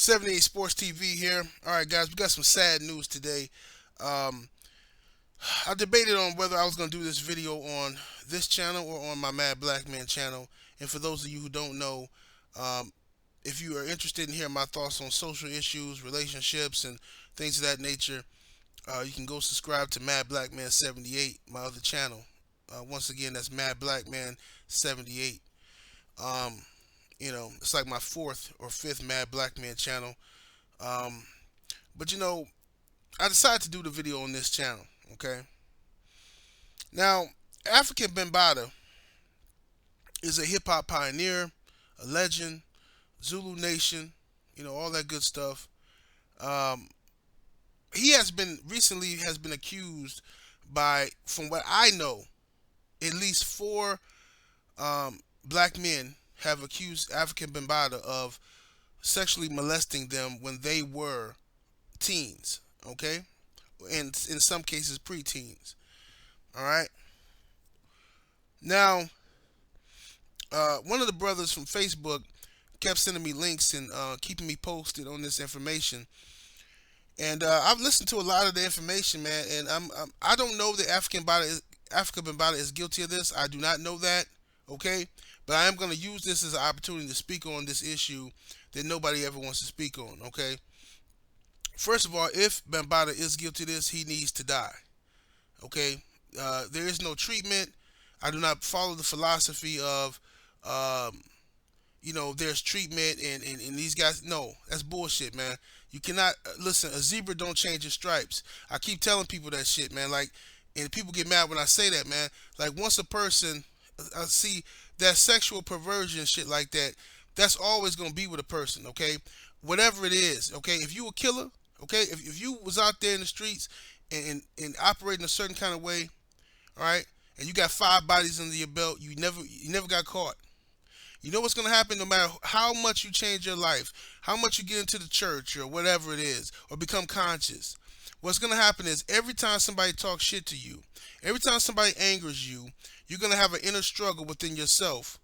78 Sports TV here. All right, guys, we got some sad news today. Um, I debated on whether I was going to do this video on this channel or on my Mad Black Man channel. And for those of you who don't know, um, if you are interested in hearing my thoughts on social issues, relationships, and things of that nature, you can go subscribe to Mad Black Man 78, my other channel. Once again, that's Mad Black Man 78. Um, it's like my fourth or fifth Mad Black Man channel. Um, but I decided to do the video on this channel. Okay. Now, Afrika Bambaataa is a hip hop pioneer, a legend, Zulu Nation, all that good stuff. Um, he has been recently accused by, from what I know, at least four black men have accused Afrika Bambaataa of sexually molesting them when they were teens. Okay, and in some cases preteens. All right. Now, one of the brothers from Facebook kept sending me links and keeping me posted on this information. And I've listened to a lot of the information, man. And I don't know that Afrika Bambaataa is guilty of this. I do not know that. Okay, but I am going to use this as an opportunity to speak on this issue that nobody ever wants to speak on. Okay. First of all, if Bambaataa is guilty of this, he needs to die. Okay, there is no treatment. I do not follow the philosophy of, there's treatment and these guys. No, that's bullshit, man. You cannot listen. A zebra don't change its stripes. I keep telling people that shit, man. Like, and people get mad when I say that, man. Like, once a person, I see that sexual perversion shit like that, that's always gonna be with a person. Okay, whatever it is. Okay, if you a killer, okay, if you was out there in the streets and operating a certain kind of way, all right, and you got 5 bodies under your belt, you never got caught. You know what's gonna happen? No matter how much you change your life, how much you get into the church or whatever it is, or become conscious, what's gonna happen is every time somebody talks shit to you, every time somebody angers you, you're gonna have an inner struggle within yourself,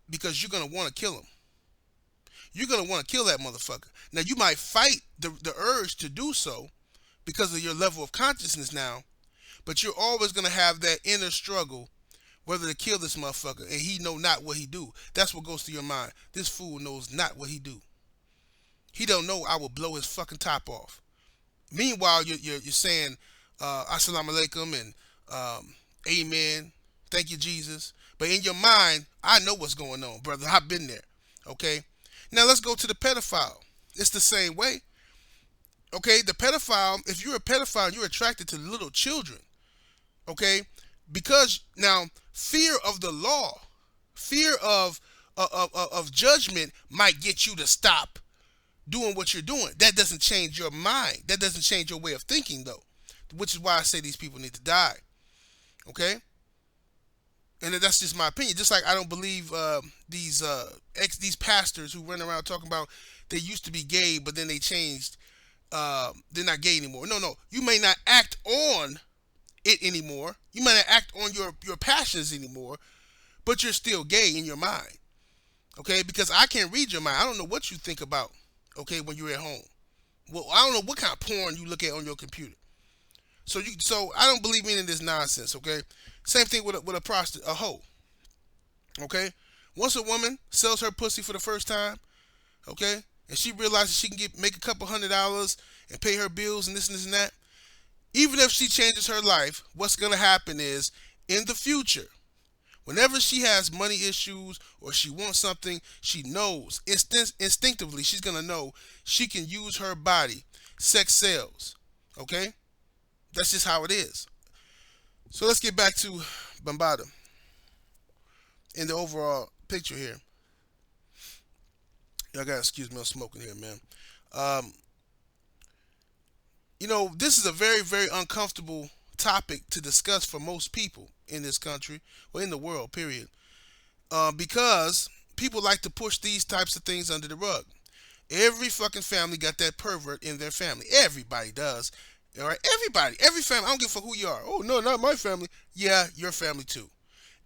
because you're gonna want to kill them. You're gonna want to kill that motherfucker. Now you might fight the urge to do so because of your level of consciousness now, but you're always gonna have that inner struggle whether to kill this motherfucker, and he know not what he do. That's what goes through your mind. This fool knows not what he do. He don't know I will blow his fucking top off. Meanwhile, you're saying assalamu alaikum and amen, thank you Jesus. But in your mind, I know what's going on, brother. I've been there. Okay. Now let's go to the pedophile. It's the same way. Okay, the pedophile, if you're a pedophile, you're attracted to little children. Okay? Because now fear of the law, fear of judgment might get you to stop doing what you're doing. That doesn't change your mind. That doesn't change your way of thinking, though. Which is why I say these people need to die. Okay? And that's just my opinion. Just like I don't believe these pastors who run around talking about they used to be gay, but then they changed. They're not gay anymore. No. You may not act on it anymore. You might not act on your passions anymore, but you're still gay in your mind. Okay? Because I can't read your mind. I don't know what you think about, okay, when you're at home. Well, I don't know what kind of porn you look at on your computer. So I don't believe in this nonsense, okay? Same thing with a prostitute, a hoe. Okay? Once a woman sells her pussy for the first time, okay, and she realizes she can make a couple $100 and pay her bills and this and that, even if she changes her life, what's going to happen is, in the future, whenever she has money issues or she wants something, she knows, instinctively, she's going to know she can use her body. Sex sells. Okay? That's just how it is. So let's get back to Bambaataa in the overall picture here. Y'all gotta excuse me, I'm smoking here, man. This is a very, very uncomfortable topic to discuss for most people in this country, or in the world, period. Because people like to push these types of things under the rug. Every fucking family got that pervert in their family. Everybody does. All right? Everybody. Every family. I don't give a fuck who you are. Oh, no, not my family. Yeah, your family too.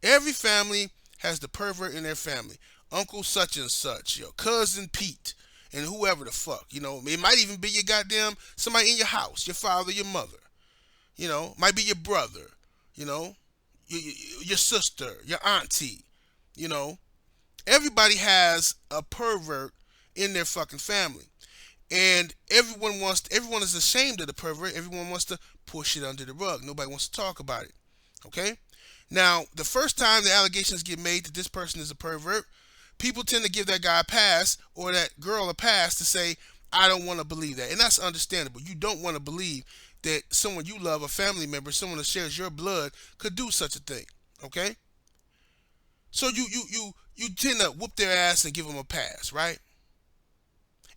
Every family has the pervert in their family. Uncle such and such, your cousin Pete. and whoever the fuck. It might even be your goddamn somebody in your house, your father, your mother. Might be your brother. You know, your sister, your auntie. You know, everybody has a pervert in their fucking family. And everyone is ashamed of the pervert. Everyone wants to push it under the rug. Nobody wants to talk about it. Okay? Now, the first time the allegations get made that this person is a pervert, people tend to give that guy a pass or that girl a pass to say, I don't want to believe that. And that's understandable. You don't want to believe that someone you love, a family member, someone that shares your blood, could do such a thing. Okay? So you tend to whoop their ass and give them a pass, right?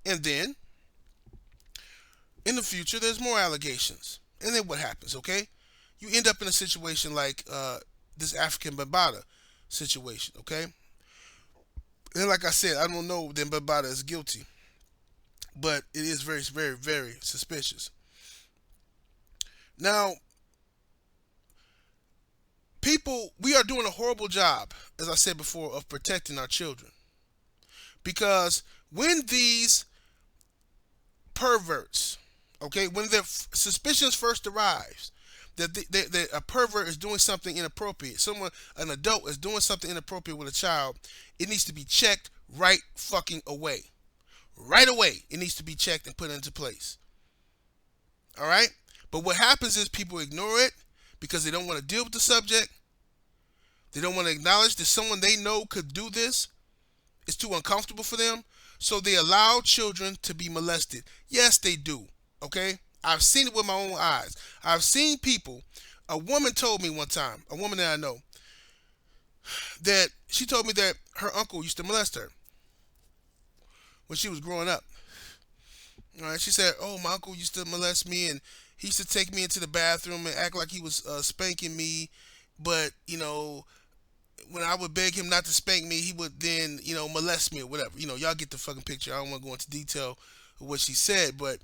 And then in the future, there's more allegations. And then what happens, okay? You end up in a situation like this Afrika Bambaataa situation, okay? And like I said, I don't know that Bambaataa is guilty. But it is very, very, very suspicious. Now, we are doing a horrible job, as I said before, of protecting our children. Because when these perverts, okay, when their suspicions first arrives that a pervert is doing something inappropriate, an adult is doing something inappropriate with a child, it needs to be checked right fucking away. Right away, it needs to be checked and put into place. All right? But what happens is people ignore it because they don't want to deal with the subject. They don't want to acknowledge that someone they know could do this. It's too uncomfortable for them. So they allow children to be molested. Yes, they do. Okay? I've seen it with my own eyes. I've seen people. A woman told me one time, a woman that I know, that she told me that her uncle used to molest her when she was growing up. All right? She said, oh, my uncle used to molest me, and he used to take me into the bathroom and act like he was spanking me. But, when I would beg him not to spank me, he would then, molest me or whatever. Y'all get the fucking picture. I don't want to go into detail of what she said, but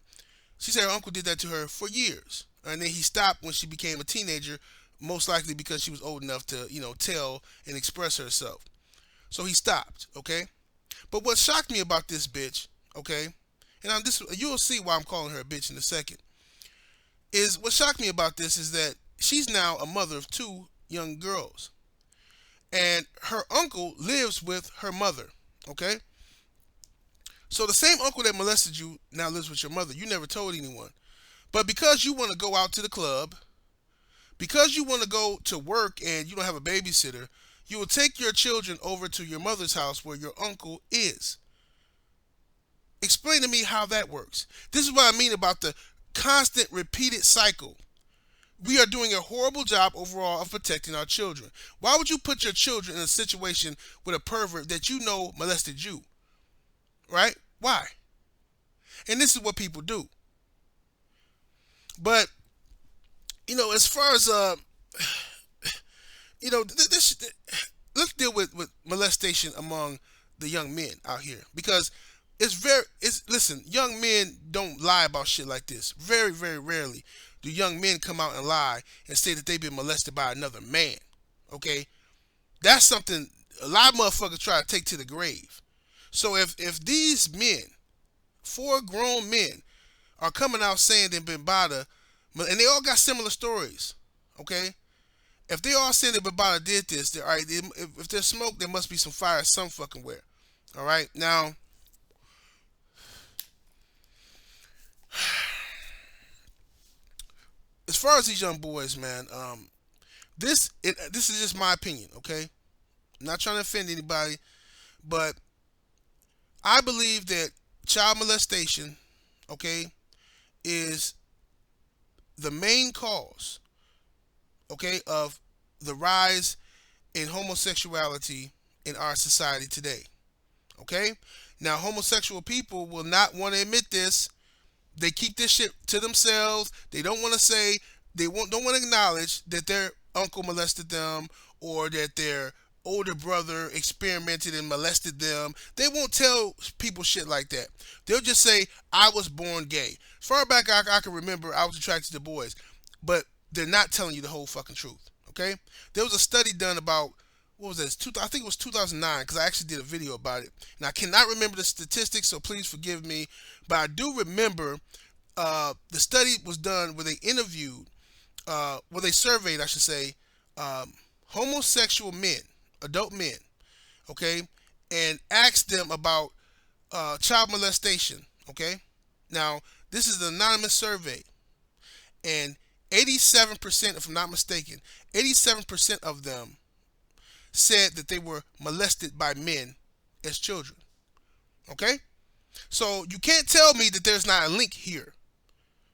she said her uncle did that to her for years. And then he stopped when she became a teenager, most likely because she was old enough to, tell and express herself. So he stopped, okay? But what shocked me about this bitch, okay, and you'll see why I'm calling her a bitch in a second, is what shocked me about this is that she's now a mother of 2 young girls. And her uncle lives with her mother, okay? So the same uncle that molested you now lives with your mother. You never told anyone. But because you want to go out to the club, because you want to go to work and you don't have a babysitter, you will take your children over to your mother's house where your uncle is. Explain to me how that works. This is what I mean about the constant repeated cycle. We are doing a horrible job overall of protecting our children. Why would you put your children in a situation with a pervert that you know molested you? Right? Why? And this is what people do. But, as far as, let's deal with molestation among the young men out here. Because listen, young men don't lie about shit like this. Very, very rarely do young men come out and lie and say that they've been molested by another man. Okay? That's something a lot of motherfuckers try to take to the grave. So if these men, 4 grown men, are coming out saying they've been Bambaataa, and they all got similar stories, okay? If they all saying that Bambaataa did this, all right, if there's smoke, there must be some fire some fucking where. All right? Now, as far as these young boys, man, this is just my opinion, okay? I'm not trying to offend anybody, but I believe that child molestation, okay, is the main cause, okay, of the rise in homosexuality in our society today, okay? Now, homosexual people will not want to admit this. They keep this shit to themselves. They don't want to say, don't want to acknowledge that their uncle molested them or that their older brother experimented and molested them. They won't tell people shit like that. They'll just say, I was born gay. As far back I can remember, I was attracted to boys. But they're not telling you the whole fucking truth, okay? There was a study done about, what was this? I think it was 2009 because I actually did a video about it, and I cannot remember the statistics, so please forgive me. But I do remember the study was done where they interviewed, where they surveyed, I should say, homosexual men, adult men, okay, and asked them about child molestation. Okay, now this is an anonymous survey, and 87%, if I'm not mistaken, 87% of them said that they were molested by men as children. Okay? So you can't tell me that there's not a link here.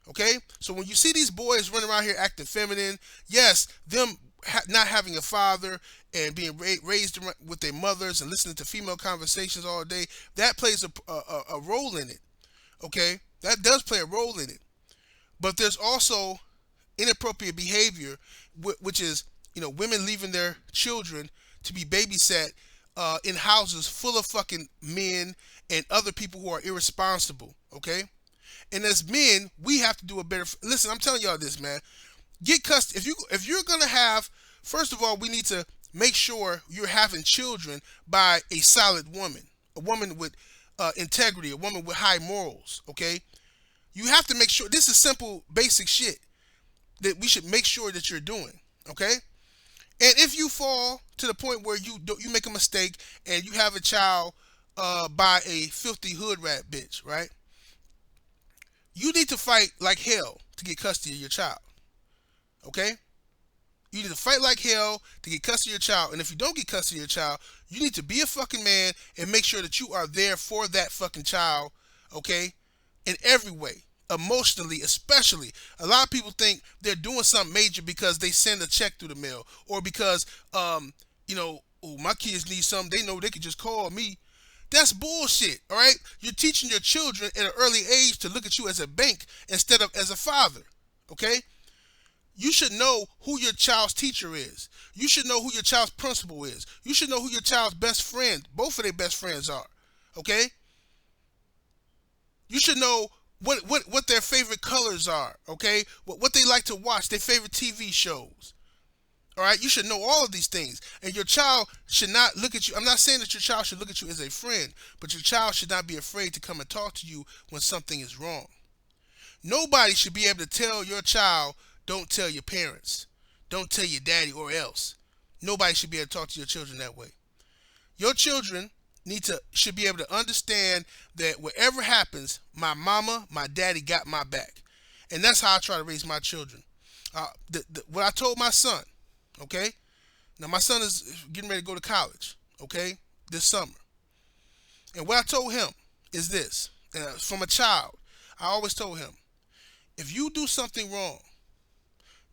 Okay? So when you see these boys running around here acting feminine, yes, them not having a father and being raised with their mothers and listening to female conversations all day, that plays a role in it. Okay? That does play a role in it. But there's also inappropriate behavior, which is, women leaving their children to be babysat in houses full of fucking men and other people who are irresponsible. Okay, and as men, we have to do a better. Listen, I'm telling y'all this, man. Get custody. If you're gonna have, first of all, we need to make sure you're having children by a solid woman, a woman with integrity, a woman with high morals. Okay, you have to make sure. This is simple, basic shit that we should make sure that you're doing. Okay. And if you fall to the point where you make a mistake and you have a child by a filthy hood rat bitch, right? You need to fight like hell to get custody of your child. Okay? You need to fight like hell to get custody of your child. And if you don't get custody of your child, you need to be a fucking man and make sure that you are there for that fucking child, okay? In every way. Emotionally, especially. A lot of people think they're doing something major because they send a check through the mail, or because my kids need something, they know they can just call me. That's bullshit. All right, you're teaching your children at an early age to look at you as a bank instead of as a father. Okay, you should know who your child's teacher is. You should know who your child's principal is. You should know who your child's best friend, both of their best friends are. Okay, you should know what their favorite colors are, okay? What they like to watch, their favorite TV shows. All right, you should know all of these things. And your child should not look at you. I'm not saying that your child should look at you as a friend, but your child should not be afraid to come and talk to you when something is wrong. Nobody should be able to tell your child, don't tell your parents. Don't tell your daddy or else. Nobody should be able to talk to your children that way. Your children should be able to understand that whatever happens, my mama, my daddy got my back. And that's how I try to raise my children. What I told my son, okay? Now my son is getting ready to go to college, okay? This summer. And what I told him is this. From a child, I always told him, if you do something wrong,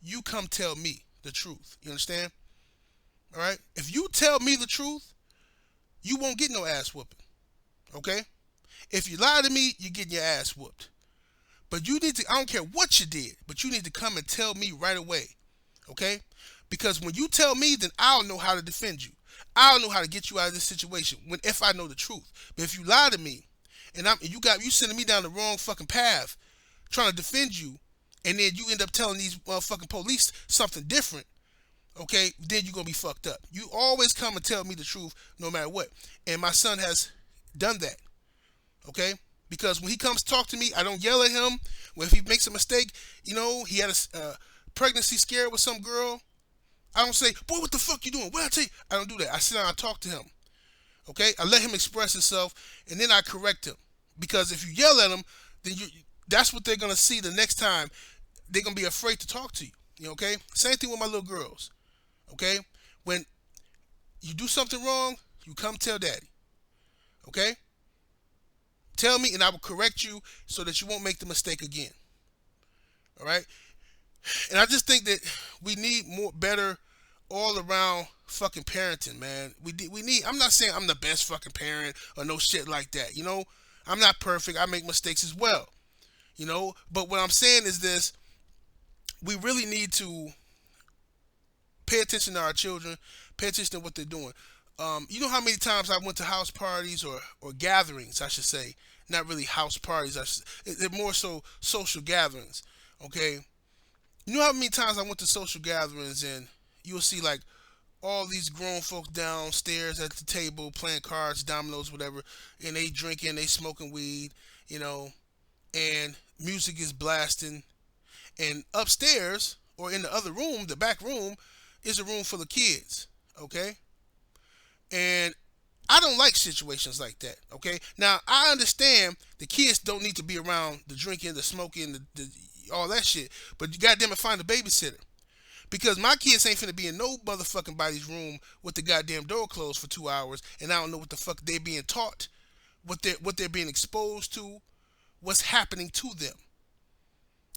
you come tell me the truth. You understand? All right? If you tell me the truth, you won't get no ass whooping. Okay? If you lie to me, you're getting your ass whooped. But you need to, I don't care what you did, but you need to come and tell me right away. Okay? Because when you tell me, then I'll know how to defend you. I'll know how to get you out of this situation if I know the truth. But if you lie to me and you sending me down the wrong fucking path trying to defend you, and then you end up telling these motherfucking police something different, okay, then you're going to be fucked up. You always come and tell me the truth no matter what. And my son has done that, okay? Because when he comes to talk to me, I don't yell at him. Well, if he makes a mistake, he had a pregnancy scare with some girl, I don't say, boy, what the fuck you doing? What I tell you? I don't do that. I sit down and talk to him, okay? I let him express himself, and then I correct him. Because if you yell at him, then that's what they're going to see the next time. They're going to be afraid to talk to you, okay? Same thing with my little girls. Okay? When you do something wrong, you come tell daddy. Okay? Tell me and I will correct you so that you won't make the mistake again. All right? And I just think that we need better all around fucking parenting, man. We need, I'm not saying I'm the best fucking parent or no shit like that. I'm not perfect. I make mistakes as well. But what I'm saying is this: we really need to pay attention to our children, pay attention to what they're doing. You know how many times I went to house parties or gatherings, I should say. Not really house parties. They're more so social gatherings, okay? You know how many times I went to social gatherings and you'll see like all these grown folk downstairs at the table playing cards, dominoes, whatever, and they drinking, they smoking weed, you know, and music is blasting. And upstairs or in the other room, the back room, is a room full of kids. Okay, and I don't like situations like that. Okay, now I understand the kids don't need to be around the drinking, the smoking, the all that shit, but you goddamn it, find a babysitter. Because my kids ain't finna be in no motherfucking body's room with the goddamn door closed for 2 hours, and I don't know what the fuck they're being taught, what they're being exposed to, what's happening to them.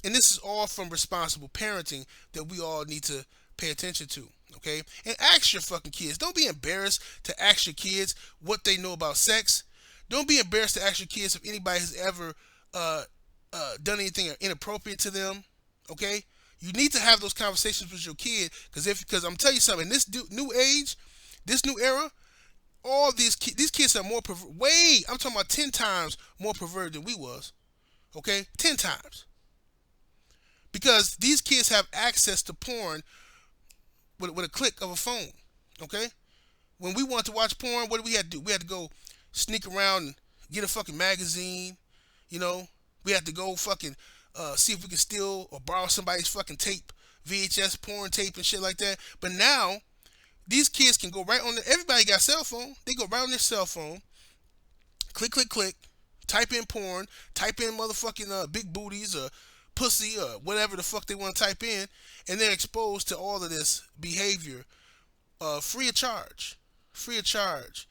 And this is all from responsible parenting that we all need to pay attention to. Okay? And ask your fucking kids. Don't be embarrassed to ask your kids what they know about sex. Don't be embarrassed to ask your kids if anybody has ever uh, done anything inappropriate to them. Okay? You need to have those conversations with your kid because I'm telling you something. In this new age, this new era, all these kids are more way. I'm talking about 10 times more perverted than we was. Okay, 10 times because these kids have access to porn with a click of a phone. Okay, when we want to watch porn, what do we have to do? We had to go sneak around and get a fucking magazine. You know, we had to go fucking see if we can steal or borrow somebody's fucking tape, VHS porn tape and shit like that. But now these kids can go right on. Everybody got a cell phone. They go right on their cell phone, click, click, click, type in porn, type in motherfucking big booties or pussy or whatever the fuck they want to type in, and they're exposed to all of this behavior, free of charge, free of charge,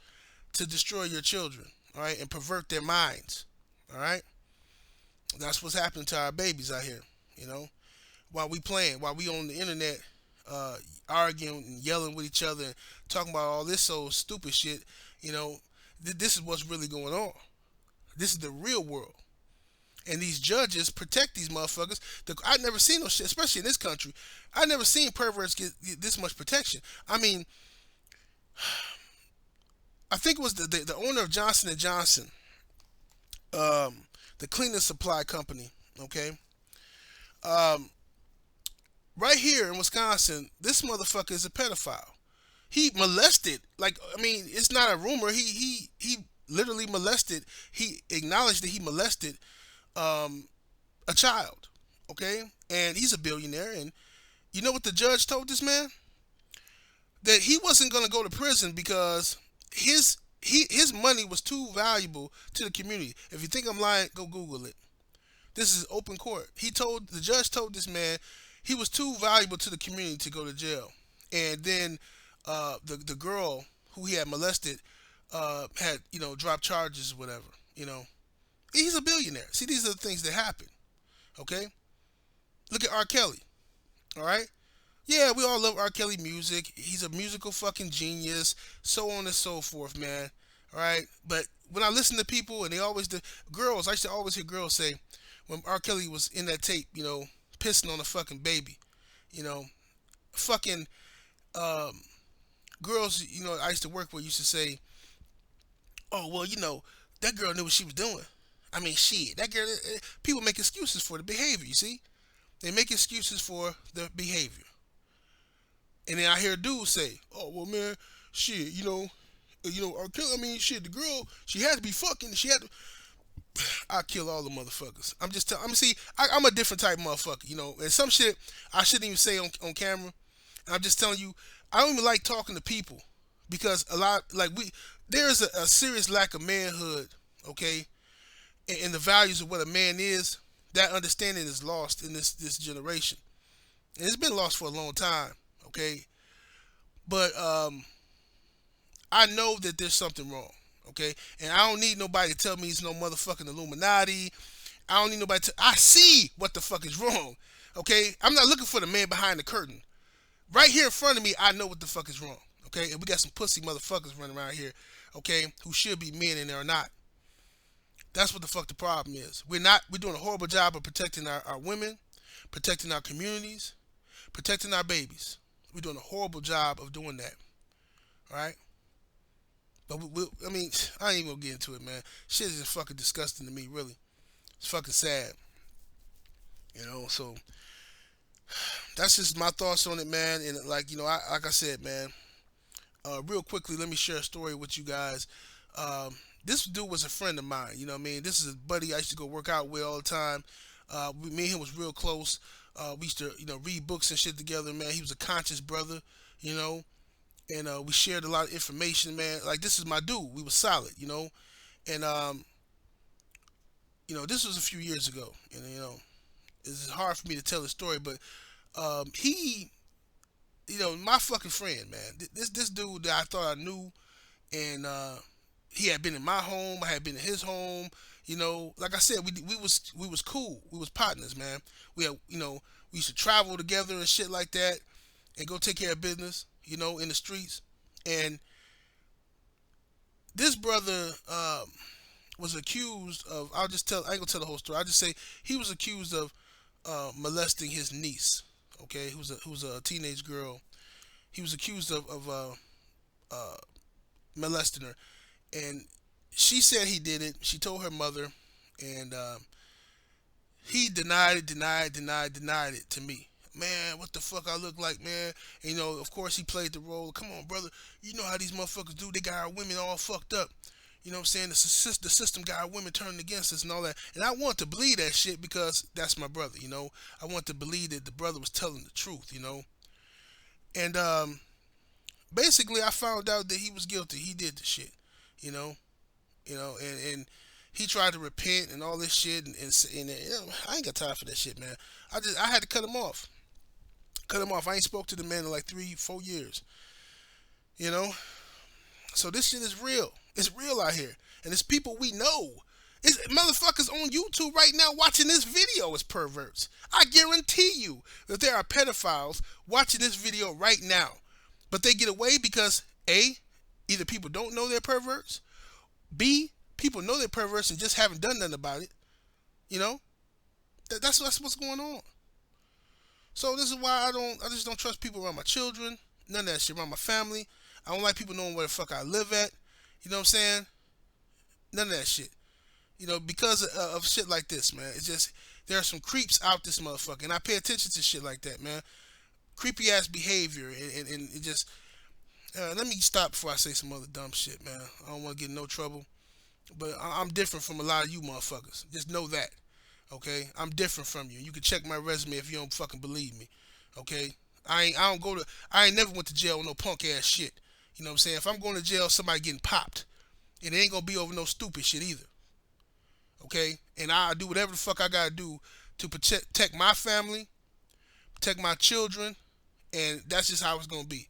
to destroy your children, all right, and pervert their minds, all right. That's what's happening to our babies out here, you know. While we playing, while we on the internet, arguing and yelling with each other, and talking about all this so stupid shit, you know. This is what's really going on. This is the real world. And these judges protect these motherfuckers. I never seen no shit, especially in this country. I never seen perverts get this much protection. I mean, I think it was the owner of Johnson and Johnson, the cleaning supply company. Okay, um, right here in Wisconsin, this motherfucker is a pedophile. He molested, like, I mean, it's not a rumor. He literally molested. He acknowledged that he molested um, a child. Okay, and he's a billionaire. And you know what the judge told this man? That he wasn't gonna go to prison because his money was too valuable to the community. If you think I'm lying, go Google it. This is open court. The judge told this man he was too valuable to the community to go to jail. And then the girl who he had molested had dropped charges or whatever. You know, he's a billionaire. See, these are the things that happen. Okay, look at R. Kelly. All right. Yeah, we all love R. Kelly music. He's a musical fucking genius, so on and so forth, man. All right, but when I listen to people and they always the girls, I used to always hear girls say when R. Kelly was in that tape, pissing on a fucking baby, you know, fucking um, girls, I used to work with used to say, oh well, that girl knew what she was doing. I mean, shit, that girl. People make excuses for the behavior. You see, they make excuses for the behavior. And then I hear dudes say, "Oh well, man, shit, R. Kelly. I mean, shit, the girl, she had to be fucking. She had to." I kill all the motherfuckers. I'm just telling. I'm a different type of motherfucker, And some shit I shouldn't even say on camera. I'm just telling you, I don't even like talking to people because a lot like there's a serious lack of manhood, okay, and the values of what a man is. That understanding is lost in this generation, and it's been lost for a long time, okay. But I know that there's something wrong, okay? And I don't need nobody to tell me it's no motherfucking Illuminati. I don't need nobody to. I see what the fuck is wrong, okay? I'm not looking for the man behind the curtain. Right here in front of me, I know what the fuck is wrong, okay? And we got some pussy motherfuckers running around here, okay, who should be men and they're not. That's what the fuck the problem is. We're doing a horrible job of protecting our women, protecting our communities, protecting our babies. We're doing a horrible job of doing that, all right? But I mean, I ain't even gonna get into it, man. Shit is just fucking disgusting to me, really. It's fucking sad, So that's just my thoughts on it, man. And like I said, man, Real quickly, let me share a story with you guys. Um, this dude was a friend of mine. You know what I mean? This is a buddy I used to go work out with all the time. Me and him was real close. We used to, read books and shit together, man. He was a conscious brother, you know, and we shared a lot of information, man. Like, this is my dude. We was solid, and this was a few years ago, and it's hard for me to tell the story, but he, my fucking friend, man. This dude that I thought I knew, and he had been in my home. I had been in his home. Like I said, we was cool. We was partners, man. We had, we used to travel together and shit like that, and go take care of business, in the streets. And this brother was accused of. I'll just tell. I ain't gonna tell the whole story. I'll just say he was accused of molesting his niece. Okay, who was a teenage girl. He was accused of uh, molesting her, and she said he did it. She told her mother, and he denied it to me. Man, what the fuck I look like, man? And, of course he played the role. Come on, brother. You know how these motherfuckers do. They got our women all fucked up. You know what I'm saying? The system got our women turned against us and all that. And I want to believe that shit because that's my brother, I want to believe that the brother was telling the truth. And basically I found out that he was guilty. He did the shit, you know. And he tried to repent and all this shit, and I ain't got time for that shit, man. I had to cut him off. Cut him off. I ain't spoke to the man in like 3-4 years. You know? So this shit is real. It's real out here. And it's people we know. It's motherfuckers on YouTube right now watching this video as perverts. I guarantee you that there are pedophiles watching this video right now. But they get away because A, either people don't know they're perverts, B, people know they're perverts and just haven't done nothing about it. That's what's going on. So this is why I just don't trust people around my children. None of that shit around my family. I don't like people knowing where the fuck I live at. You know what I'm saying? None of that shit. Because of shit like this, man. It's just, there are some creeps out this motherfucker. And I pay attention to shit like that, man. Creepy ass behavior. And it just, let me stop before I say some other dumb shit, man. I don't want to get in no trouble. But I'm different from a lot of you motherfuckers. Just know that. Okay? I'm different from you. You can check my resume if you don't fucking believe me. Okay? I ain't never went to jail with no punk ass shit. You know what I'm saying? If I'm going to jail, somebody getting popped. And it ain't gonna be over no stupid shit either. Okay? And I'll do whatever the fuck I gotta do to protect my family, protect my children, and that's just how it's gonna be.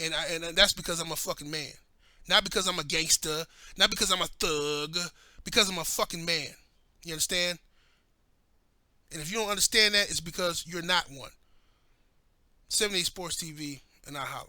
And that's because I'm a fucking man. Not because I'm a gangster, not because I'm a thug, because I'm a fucking man. You understand? And if you don't understand that, it's because you're not one. 78 Sports TV, and I holla.